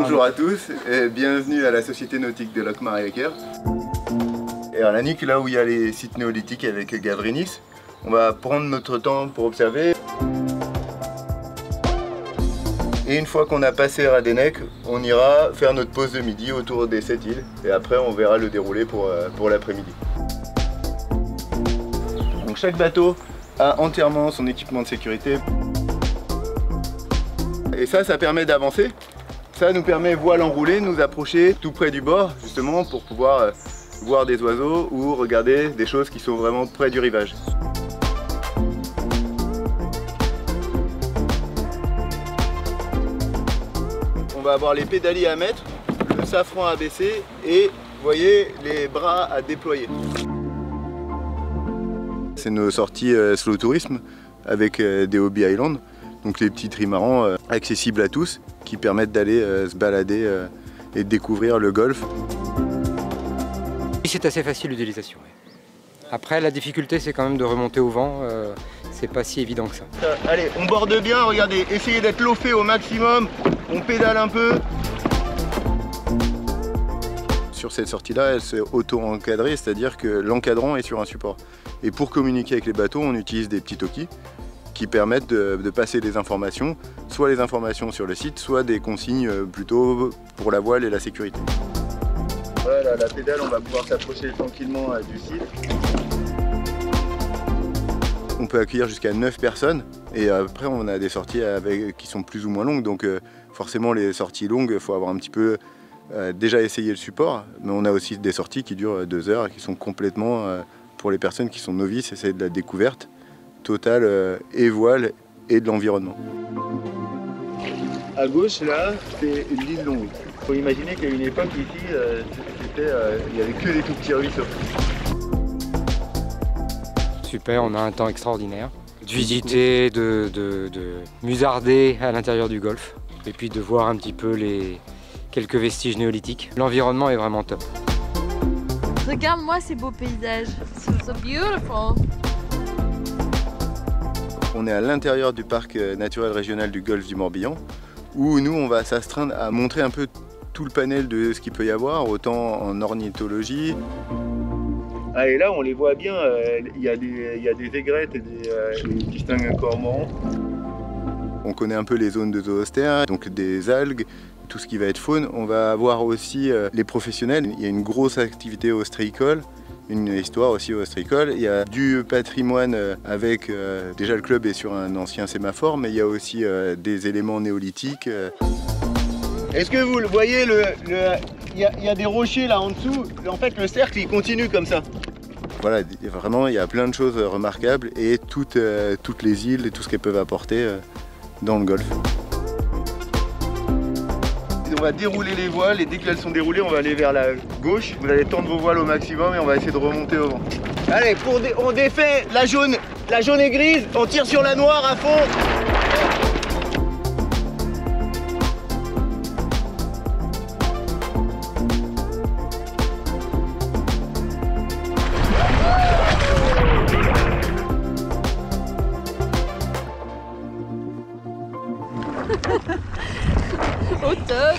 Bonjour à tous et bienvenue à la Société Nautique de Locmaria-Cœur. Et à Lannick, là où il y a les sites néolithiques avec Gavrinis, on va prendre notre temps pour observer. Et une fois qu'on a passé Radénec, on ira faire notre pause de midi autour des 7 îles. Et après, on verra le déroulé pour l'après-midi. Donc chaque bateau a entièrement son équipement de sécurité. Et ça permet d'avancer. Ça nous permet, voile enroulée, nous approcher tout près du bord, justement pour pouvoir voir des oiseaux ou regarder des choses qui sont vraiment près du rivage. On va avoir les pédaliers à mettre, le safran à baisser et, vous voyez, les bras à déployer. C'est nos sorties slow tourisme avec des hobby island, donc les petits trimarans accessibles à tous qui permettent d'aller se balader et de découvrir le golfe. C'est assez facile l'utilisation. Après, la difficulté, c'est quand même de remonter au vent. C'est pas si évident que ça. Allez, on borde bien, regardez, essayez d'être loafé au maximum. On pédale un peu. Sur cette sortie-là, elle s'est auto-encadrée, c'est-à-dire que l'encadrant est sur un support. Et pour communiquer avec les bateaux, on utilise des petits talkies qui permettent de passer des informations, soit les informations sur le site, soit des consignes plutôt pour la voile et la sécurité. Voilà, la pédale, on va pouvoir s'approcher tranquillement du site. On peut accueillir jusqu'à 9 personnes et après on a des sorties qui sont plus ou moins longues, donc forcément les sorties longues, il faut avoir un petit peu déjà essayé le support, mais on a aussi des sorties qui durent 2 heures et qui sont complètement pour les personnes qui sont novices, c'est de la découverte totale et voile et de l'environnement. À gauche là, c'est l'île Longue. Il faut imaginer qu'à une époque ici, il n'y avait que des tout petits ruisseaux. Super, on a un temps extraordinaire. De visiter, de musarder à l'intérieur du golfe et puis de voir un petit peu quelques vestiges néolithiques. L'environnement est vraiment top. Regarde-moi ces beaux paysages. C'est so beautiful. On est à l'intérieur du parc naturel régional du golfe du Morbihan où nous on va s'astreindre à montrer un peu tout le panel de ce qu'il peut y avoir, autant en ornithologie. Ah, et là on les voit bien, il y a des aigrettes et des distingues cormorans. On connaît un peu les zones de zoosphère, donc des algues, tout ce qui va être faune. On va avoir aussi les professionnels, il y a une grosse activité ostréicole, une histoire aussi ostréicole. Il y a du patrimoine avec, déjà le club est sur un ancien sémaphore, mais il y a aussi des éléments néolithiques. Est-ce que vous le voyez, il y a des rochers là en dessous, en fait le cercle il continue comme ça. Voilà, vraiment il y a plein de choses remarquables et toutes les îles et tout ce qu'elles peuvent apporter dans le golfe. On va dérouler les voiles et dès qu'elles sont déroulées, on va aller vers la gauche. Vous allez tendre vos voiles au maximum et on va essayer de remonter au vent. Allez, on défait la jaune et grise, on tire sur la noire à fond. Au top.